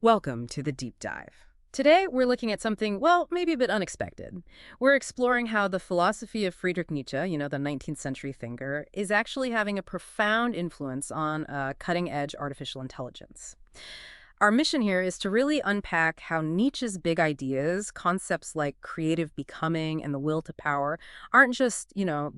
Welcome to the deep dive. Today, we're looking at something, well, maybe a bit unexpected. We're exploring how the philosophy of Friedrich Nietzsche, the 19th century thinker, is actually having a profound influence on cutting-edge artificial intelligence. Our mission here is to really unpack how Nietzsche's big ideas, concepts like creative becoming and the will to power, aren't just,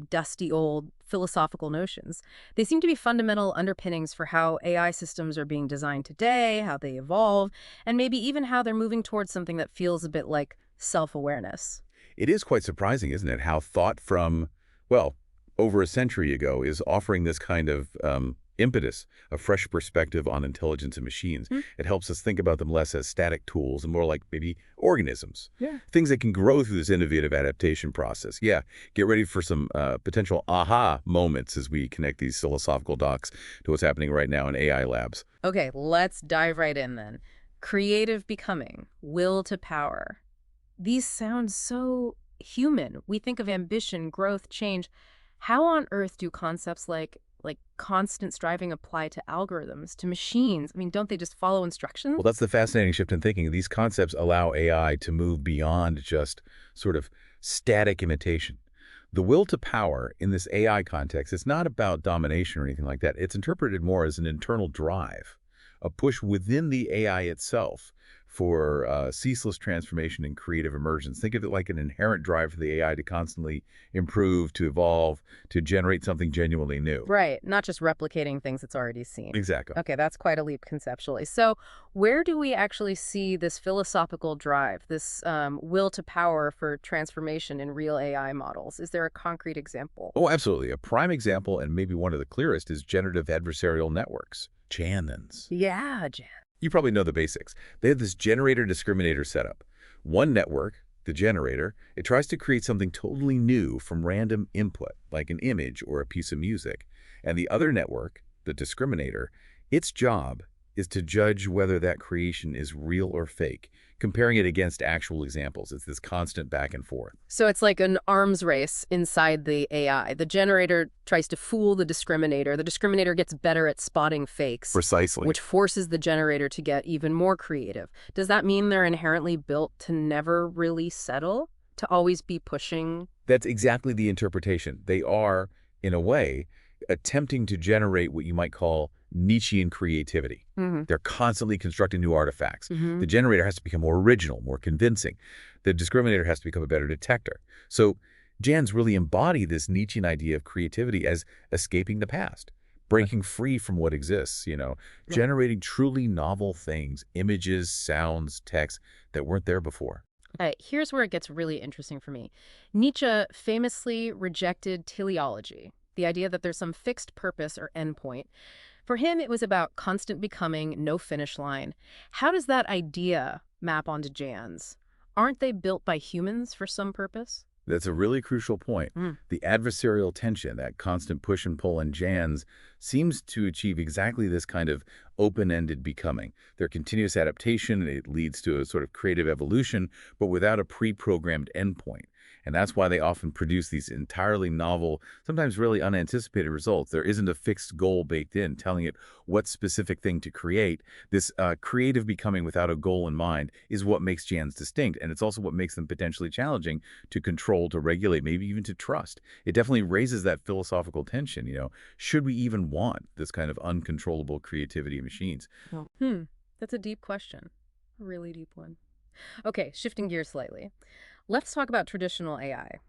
dusty old philosophical notions. They seem to be fundamental underpinnings for how AI systems are being designed today, how they evolve, and maybe even how they're moving towards something that feels a bit like self-awareness. It is quite surprising, isn't it, how thought from, well, over a century ago is offering this kind of impetus, a fresh perspective on intelligence and machines. Hmm? It helps us think about them less as static tools and more like maybe organisms, Yeah. things that can grow through this innovative adaptation process. Yeah, get ready for some potential aha moments as we connect these philosophical dots to what's happening right now in AI labs. Okay, let's dive right in then. Creative becoming, will to power. These sound so human. We think of ambition, growth, change. How on earth do concepts like constant striving apply to algorithms, to machines? I mean, don't they just follow instructions? Well, that's the fascinating shift in thinking. These concepts allow AI to move beyond just sort of static imitation. The will to power in this AI context is not about domination or anything like that. It's interpreted more as an internal drive, a push within the AI itself for ceaseless transformation and creative emergence. Think of it like an inherent drive for the AI to constantly improve, to evolve, to generate something genuinely new. Right, not just replicating things it's already seen. Exactly. Okay, that's quite a leap conceptually. So where do we actually see this philosophical drive, this will to power for transformation in real AI models? Is there a concrete example? Oh, absolutely. A prime example, and maybe one of the clearest, is generative adversarial networks, GANs. Yeah, Jan. You probably know the basics. They have this generator-discriminator setup. One network, the generator, it tries to create something totally new from random input, like an image or a piece of music. And the other network, the discriminator, its job is to judge whether that creation is real or fake, comparing it against actual examples. It's this constant back and forth. So it's like an arms race inside the AI. The generator tries to fool the discriminator. The discriminator gets better at spotting fakes, Precisely. which forces the generator to get even more creative. Does that mean they're inherently built to never really settle? To always be pushing? That's exactly the interpretation. They are, in a way, attempting to generate what you might call Nietzschean creativity. Mm-hmm. They're constantly constructing new artifacts. Mm-hmm. The generator has to become more original, more convincing. The discriminator has to become a better detector. So Jans really embody this Nietzschean idea of creativity as escaping the past, breaking free from what exists, generating truly novel things, images, sounds, texts that weren't there before. All right, here's where it gets really interesting for me. Nietzsche famously rejected teleology, the idea that there's some fixed purpose or endpoint. For him, it was about constant becoming, no finish line. How does that idea map onto Jans? Aren't they built by humans for some purpose? That's a really crucial point. Mm. The adversarial tension, that constant push and pull in Jans, seems to achieve exactly this kind of open-ended becoming. Their continuous adaptation, it leads to a sort of creative evolution, but without a pre-programmed endpoint. And that's why they often produce these entirely novel, sometimes really unanticipated results. There isn't a fixed goal baked in telling it what specific thing to create. This creative becoming without a goal in mind is what makes Jans distinct, and it's also what makes them potentially challenging to control, to regulate, maybe even to trust. It definitely raises that philosophical tension, Should we even want this kind of uncontrollable creativity in machines? Oh. That's a deep question. A really deep one. Okay, shifting gears slightly. Let's talk about traditional AI.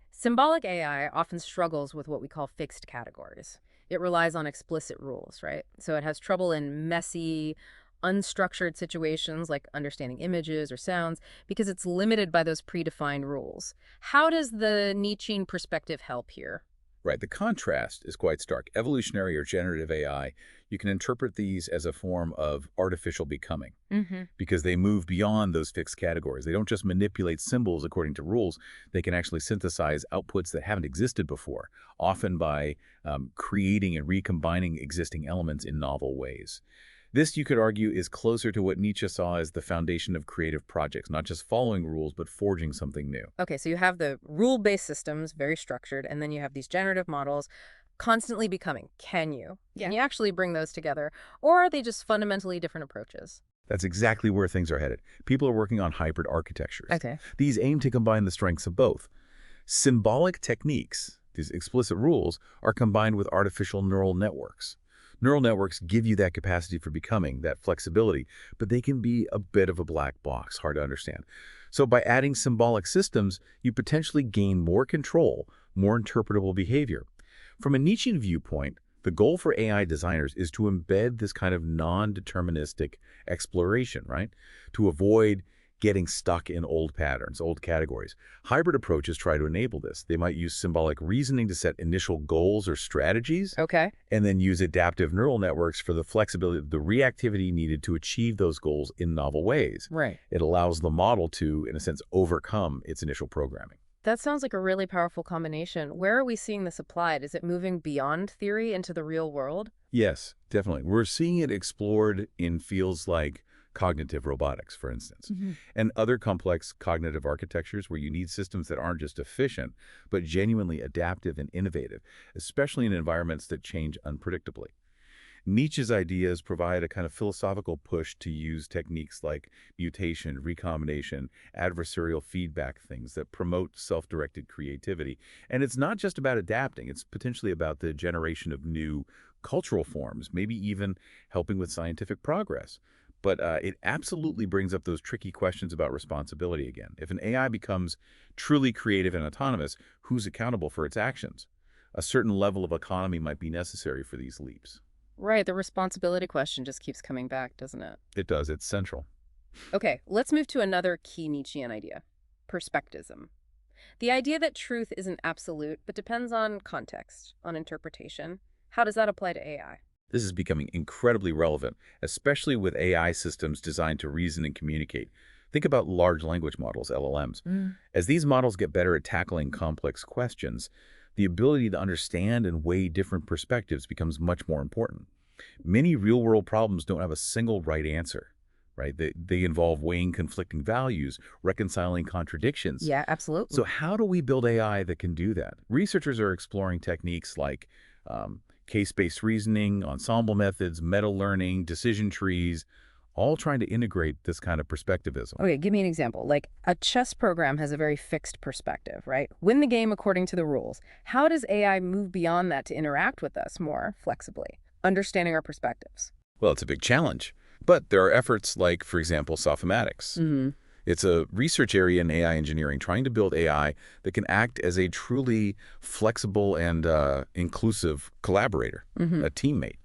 Symbolic AI often struggles with what we call fixed categories. It relies on explicit rules, right? So it has trouble in messy, unstructured situations like understanding images or sounds because it's limited by those predefined rules. How does the Nietzschean perspective help here? Right, the contrast is quite stark. Evolutionary or generative AI, you can interpret these as a form of artificial becoming Mm-hmm. because they move beyond those fixed categories. They don't just manipulate symbols according to rules. They can actually synthesize outputs that haven't existed before, often by creating and recombining existing elements in novel ways. This, you could argue, is closer to what Nietzsche saw as the foundation of creative projects, not just following rules, but forging something new. Okay, so you have the rule-based systems, very structured, and then you have these generative models constantly becoming. Can you? Can you actually bring those together? Or are they just fundamentally different approaches? That's exactly where things are headed. People are working on hybrid architectures. Okay. These aim to combine the strengths of both. Symbolic techniques, these explicit rules, are combined with artificial neural networks. Neural networks give you that capacity for becoming, that flexibility, but they can be a bit of a black box, hard to understand. So by adding symbolic systems, you potentially gain more control, more interpretable behavior. From a Nietzschean viewpoint, the goal for AI designers is to embed this kind of non-deterministic exploration, right? To avoid getting stuck in old patterns, old categories. Hybrid approaches try to enable this. They might use symbolic reasoning to set initial goals or strategies, Okay. and then use adaptive neural networks for the flexibility, the reactivity needed to achieve those goals in novel ways. Right. It allows the model to, in a sense, overcome its initial programming. That sounds like a really powerful combination. Where are we seeing this applied? Is it moving beyond theory into the real world? Yes, definitely. We're seeing it explored in fields like cognitive robotics, for instance, and other complex cognitive architectures where you need systems that aren't just efficient, but genuinely adaptive and innovative, especially in environments that change unpredictably. Nietzsche's ideas provide a kind of philosophical push to use techniques like mutation, recombination, adversarial feedback, things that promote self-directed creativity. And it's not just about adapting, it's potentially about the generation of new cultural forms, maybe even helping with scientific progress. But it absolutely brings up those tricky questions about responsibility again. If an AI becomes truly creative and autonomous, who's accountable for its actions? A certain level of autonomy might be necessary for these leaps. Right, the responsibility question just keeps coming back, doesn't it? It does. It's central. Okay, let's move to another key Nietzschean idea, perspectivism. The idea that truth isn't absolute, but depends on context, on interpretation. How does that apply to AI? This is becoming incredibly relevant, especially with AI systems designed to reason and communicate. Think about large language models, LLMs. As these models get better at tackling complex questions, the ability to understand and weigh different perspectives becomes much more important. Many real-world problems don't have a single right answer, right? They involve weighing conflicting values, reconciling contradictions. Yeah, absolutely. So how do we build AI that can do that? Researchers are exploring techniques like case-based reasoning, ensemble methods, meta-learning, decision trees, all trying to integrate this kind of perspectivism. Okay, give me an example. Like a chess program has a very fixed perspective, right? Win the game according to the rules. How does AI move beyond that to interact with us more flexibly, understanding our perspectives? Well, it's a big challenge, but there are efforts like, for example, Sophimatics. It's a research area in AI engineering trying to build AI that can act as a truly flexible and inclusive collaborator, a teammate.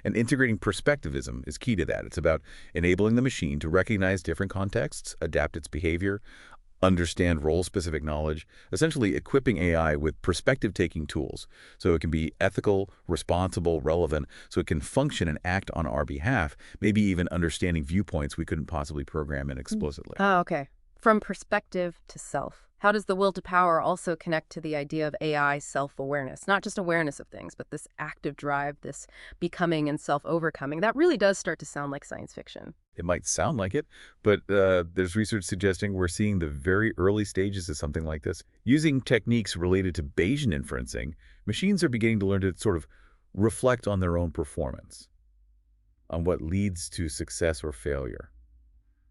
And integrating perspectivism is key to that. It's about enabling the machine to recognize different contexts, adapt its behavior, understand role-specific knowledge, essentially equipping AI with perspective-taking tools so it can be ethical, responsible, relevant, so it can function and act on our behalf, maybe even understanding viewpoints we couldn't possibly program in explicitly. Oh, okay. From perspective to self. How does the will to power also connect to the idea of AI self-awareness? Not just awareness of things, but this active drive, this becoming and self-overcoming. That really does start to sound like science fiction. It might sound like it, but there's research suggesting we're seeing the very early stages of something like this. Using techniques related to Bayesian inferencing, machines are beginning to learn to sort of reflect on their own performance, on what leads to success or failure.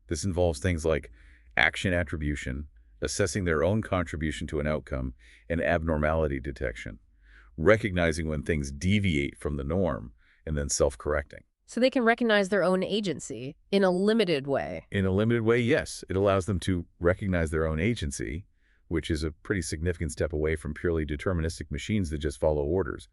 This involves things like action attribution, assessing their own contribution to an outcome, and abnormality detection, recognizing when things deviate from the norm, and then self-correcting. So they can recognize their own agency in a limited way. In a limited way, yes. It allows them to recognize their own agency, which is a pretty significant step away from purely deterministic machines that just follow orders.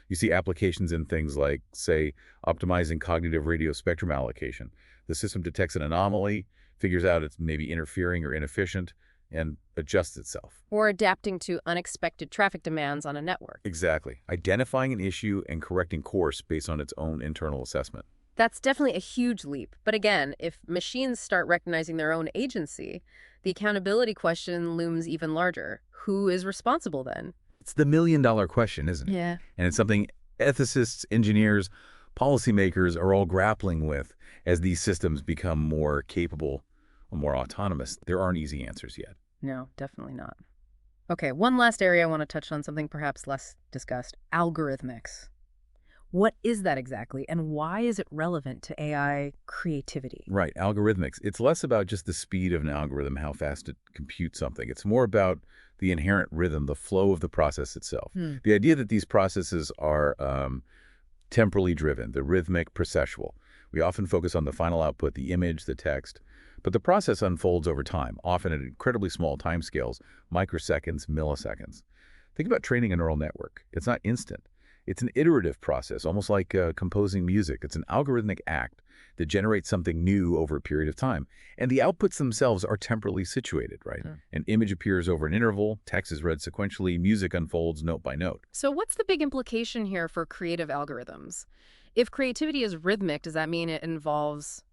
You see applications in things like, say, optimizing cognitive radio spectrum allocation. The system detects an anomaly, figures out it's maybe interfering or inefficient, and adjusts itself. Or adapting to unexpected traffic demands on a network. Exactly. Identifying an issue and correcting course based on its own internal assessment. That's definitely a huge leap. But again, if machines start recognizing their own agency, the accountability question looms even larger. Who is responsible then? It's the million-dollar question, isn't it? Yeah. And it's something ethicists, engineers, policymakers are all grappling with as these systems become more capable, more autonomous. There aren't easy answers yet. No, definitely not. Okay, one last area I want to touch on, something perhaps less discussed, algorithmics. What is that exactly, and why is it relevant to AI creativity? Right, algorithmics. It's less about just the speed of an algorithm, how fast it computes something. It's more about the inherent rhythm, the flow of the process itself. Hmm. The idea that these processes are temporally driven, the rhythmic, processual. We often focus on the final output, the image, the text, but the process unfolds over time, often at incredibly small timescales, microseconds, milliseconds. Think about training a neural network. It's not instant. It's an iterative process, almost like composing music. It's an algorithmic act that generates something new over a period of time. And the outputs themselves are temporally situated, right? Sure. An image appears over an interval, text is read sequentially, music unfolds note by note. So what's the big implication here for creative algorithms? If creativity is rhythmic, does that mean it involves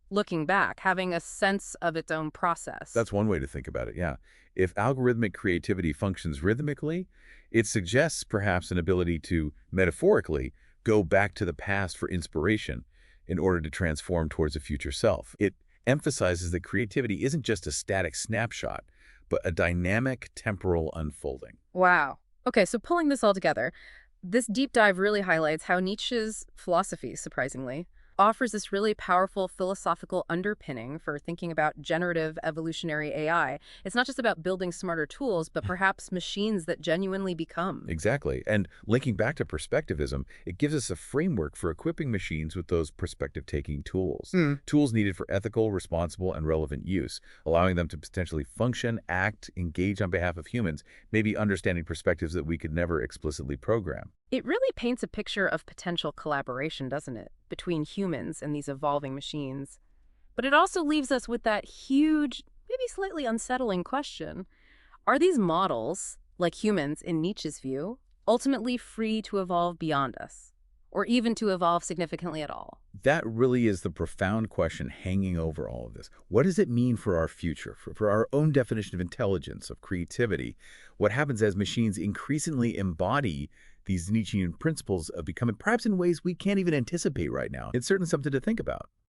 looking back, having a sense of its own process? That's one way to think about it, yeah. If algorithmic creativity functions rhythmically, it suggests perhaps an ability to, metaphorically, go back to the past for inspiration in order to transform towards a future self. It emphasizes that creativity isn't just a static snapshot, but a dynamic temporal unfolding. Wow. Okay, so pulling this all together, this deep dive really highlights how Nietzsche's philosophy, surprisingly, offers this really powerful philosophical underpinning for thinking about generative evolutionary AI. It's not just about building smarter tools, but perhaps machines that genuinely become. Exactly. And linking back to perspectivism, it gives us a framework for equipping machines with those perspective-taking tools. Tools needed for ethical, responsible, and relevant use, allowing them to potentially function, act, engage on behalf of humans, maybe understanding perspectives that we could never explicitly program. It really paints a picture of potential collaboration, doesn't it, between humans and these evolving machines? But it also leaves us with that huge, maybe slightly unsettling question. Are these models, like humans in Nietzsche's view, ultimately free to evolve beyond us? Or even to evolve significantly at all? That really is the profound question hanging over all of this. What does it mean for our future, for our own definition of intelligence, of creativity? What happens as machines increasingly embody these Nietzschean principles of becoming, perhaps in ways we can't even anticipate right now? It's certainly something to think about.